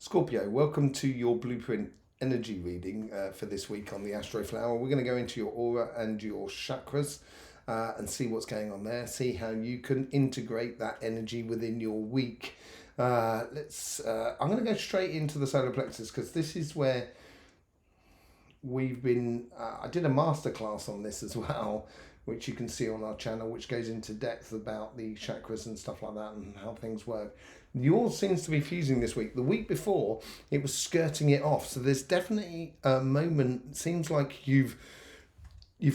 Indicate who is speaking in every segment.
Speaker 1: Scorpio, welcome to your blueprint energy reading for this week on the Astroflower. We're going to go into your aura and your chakras and see what's going on there, see how you can integrate that energy within your week. I'm going to go straight into the solar plexus because this is where we've been, I did a masterclass on this as well, which you can see on our channel, which goes into depth about the chakras and stuff like that and how things work. Yours seems to be fusing this week. The week before, it was skirting it off. So there's definitely a moment, seems like you've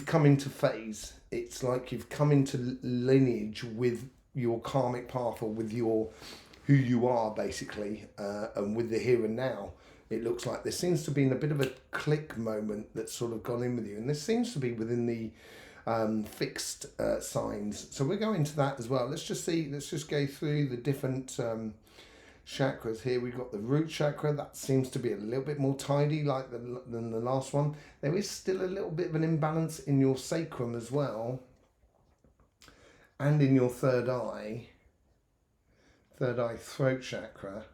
Speaker 1: come into phase. It's like you've come into lineage with your karmic path or with your who you are, basically, and with the here and now. It looks like there seems to be a bit of a click moment that's sort of gone in with you. And this seems to be within the fixed signs. So we're going to that as well. Let's just go through the different chakras here. We've got the root chakra. That seems to be a little bit more tidy than the last one. There is still a little bit of an imbalance in your sacrum as well, and in your third eye throat chakra.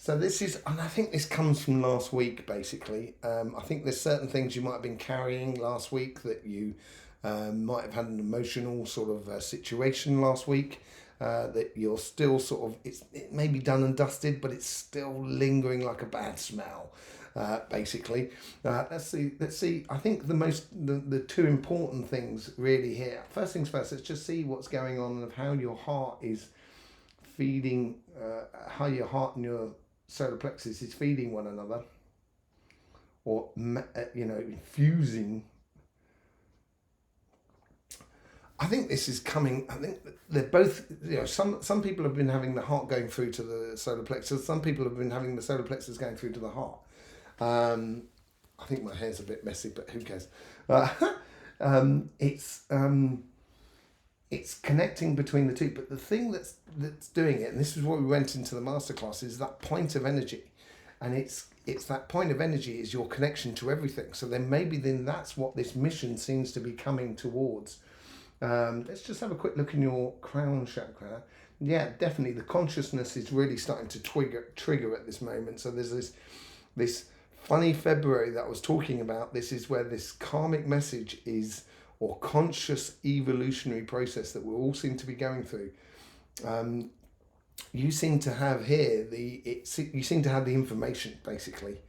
Speaker 1: So this is, and I think this comes from last week, basically. I think there's certain things you might have been carrying last week that you might have had an emotional sort of situation last week that you're still sort of, it may be done and dusted, but it's still lingering like a bad smell, basically. Let's see. I think the two important things really here. First things first, let's just see what's going on and of how your heart is feeding, how your heart and your solar plexus is feeding one another, or infusing. I think this is coming. I think they're both. Some people have been having the heart going through to the solar plexus. Some people have been having the solar plexus going through to the heart. I think my hair's a bit messy, but who cares? It's connecting between the two, but the thing that's doing it, and this is what we went into the masterclass, is that point of energy, and it's that point of energy is your connection to everything. So then that's what this mission seems to be coming towards. Let's just have a quick look in your crown chakra. Yeah, definitely the consciousness is really starting to trigger at this moment. So there's this funny February that I was talking about. This is where this karmic message is, or conscious evolutionary process that we all seem to be going through. You seem to have here you seem to have the information basically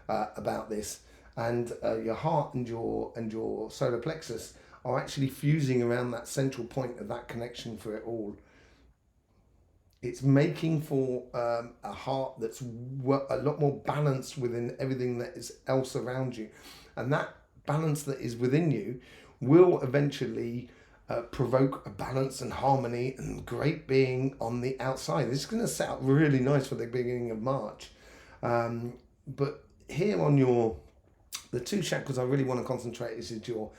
Speaker 1: about this, and your heart and your solar plexus are actually fusing around that central point of that connection for it all. It's making for a heart that's a lot more balanced within everything that is else around you, and that balance that is within you will eventually provoke a balance and harmony and great being on the outside. This is going to set up really nice for the beginning of March. But here on the two chakras I really want to concentrate is your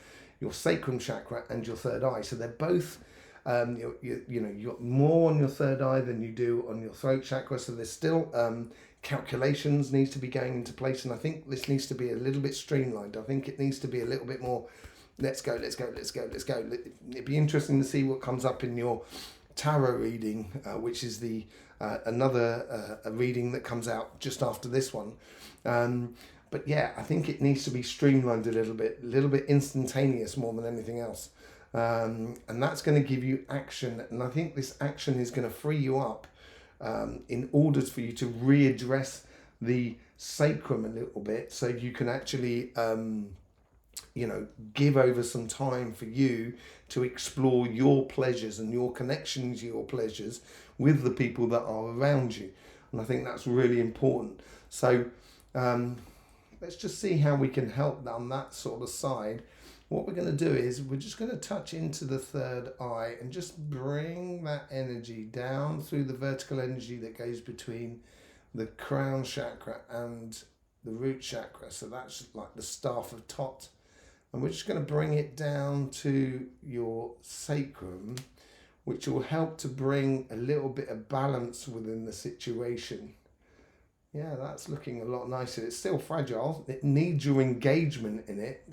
Speaker 1: sacrum chakra and your third eye. So they're both, you got more on your third eye than you do on your throat chakra. So there's still calculations needs to be going into place. And I think this needs to be a little bit streamlined. I think it needs to be a little bit more let's go. It'd be interesting to see what comes up in your tarot reading, which is another reading that comes out just after this one. But yeah, I think it needs to be streamlined a little bit instantaneous more than anything else. And that's going to give you action. And I think this action is going to free you up in order for you to readdress the sacrum a little bit, so you can actually give over some time for you to explore your pleasures and your connection to your pleasures with the people that are around you. And I think that's really important. So let's just see how we can help on that sort of side. What we're going to do is we're just going to touch into the third eye and just bring that energy down through the vertical energy that goes between the crown chakra and the root chakra. So that's like the staff of Tot. And we're just going to bring it down to your sacrum, which will help to bring a little bit of balance within the situation. Yeah, that's looking a lot nicer. It's still fragile. It needs your engagement in it.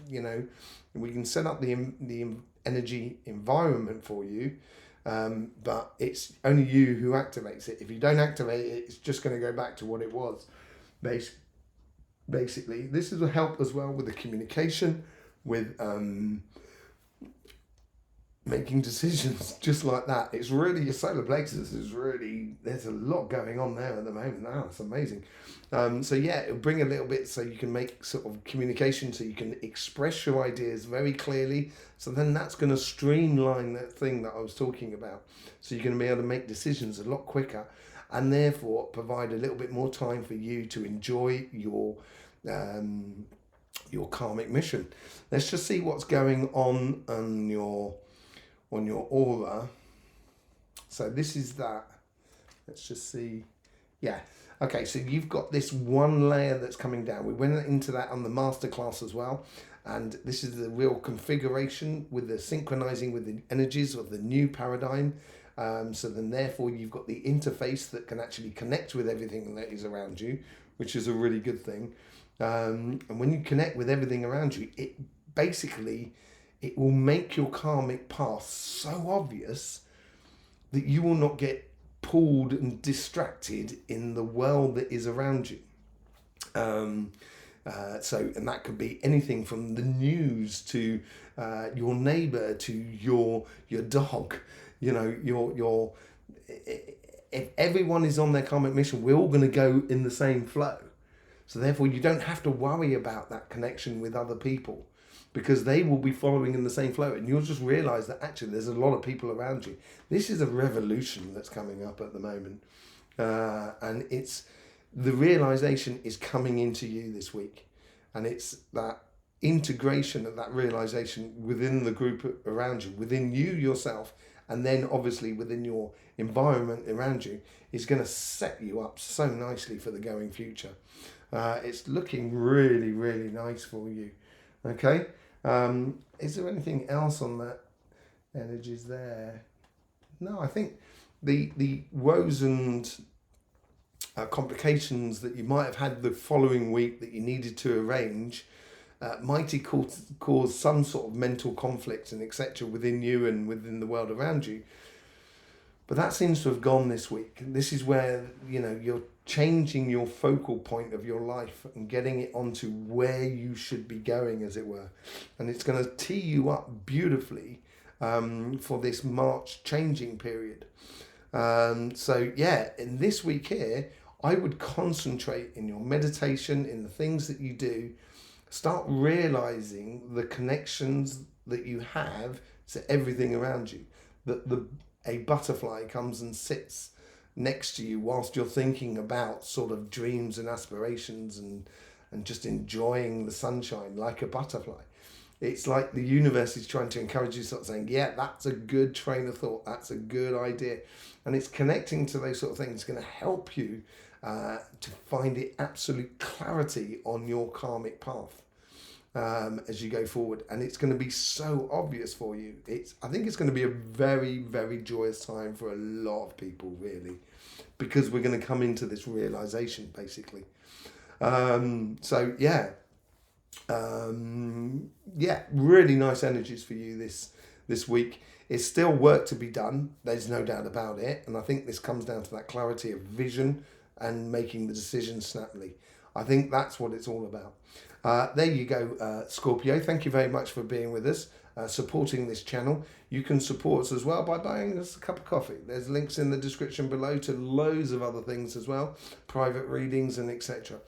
Speaker 1: We can set up the energy environment for you, but it's only you who activates it. If you don't activate it, it's just going to go back to what it was. Basically, this will help as well with the communication, with making decisions, just like that. It's really, your solar plexus is really, there's a lot going on there at the moment now. It's amazing. So yeah, it'll bring a little bit so you can make sort of communication, so you can express your ideas very clearly. So then that's going to streamline that thing that I was talking about. So you're going to be able to make decisions a lot quicker, and therefore provide a little bit more time for you to enjoy your karmic mission. Let's just see what's going on your aura. So this is that. Let's just see. Yeah. Okay, so you've got this one layer that's coming down. We went into that on the masterclass as well. And this is the real configuration with the synchronizing with the energies of the new paradigm. So then therefore you've got the interface that can actually connect with everything that is around you, which is a really good thing. And when you connect with everything around you, it will make your karmic path so obvious that you will not get pulled and distracted in the world that is around you. And that could be anything from the news to your neighbor to your dog. You know, if everyone is on their karmic mission, we're all going to go in the same flow. So therefore, you don't have to worry about that connection with other people, because they will be following in the same flow, and you'll just realize that actually there's a lot of people around you. This is a revolution that's coming up at the moment, and it's the realization is coming into you this week, and it's that integration of that realization within the group around you, within you yourself, and then obviously within your environment around you, is going to set you up so nicely for the going future. It's looking really, really nice for you. Okay. Is there anything else on that energies there? No, I think the woes and complications that you might have had the following week that you needed to arrange might cause some sort of mental conflict and etc. within you and within the world around you. But that seems to have gone this week. This is where, you're changing your focal point of your life and getting it onto where you should be going, as it were. And it's going to tee you up beautifully for this March changing period. So yeah, in this week here, I would concentrate in your meditation, in the things that you do. Start realizing the connections that you have to everything around you. That a butterfly comes and sits next to you whilst you're thinking about sort of dreams and aspirations and just enjoying the sunshine like a butterfly. It's like the universe is trying to encourage you, sort of saying, yeah, that's a good train of thought. That's a good idea. And it's connecting to those sort of things. It's going to help you to find the absolute clarity on your karmic path as you go forward. And it's going to be so obvious for you. I think it's going to be a very, very joyous time for a lot of people, really, because we're going to come into this realization, basically. So yeah, really nice energies for you this week. It's still work to be done. There's no doubt about it. And I think this comes down to that clarity of vision and making the decisions snappily. I think that's what it's all about. There you go, Scorpio. Thank you very much for being with us, supporting this channel. You can support us as well by buying us a cup of coffee. There's links in the description below to loads of other things as well, private readings and etc.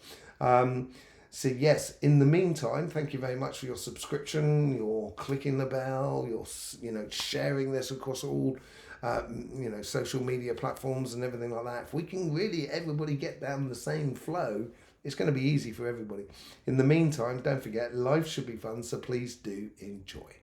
Speaker 1: So yes, in the meantime, thank you very much for your subscription, your clicking the bell, your sharing this across all social media platforms and everything like that. If we can really everybody get down the same flow, it's going to be easy for everybody. In the meantime, don't forget, life should be fun, so please do enjoy.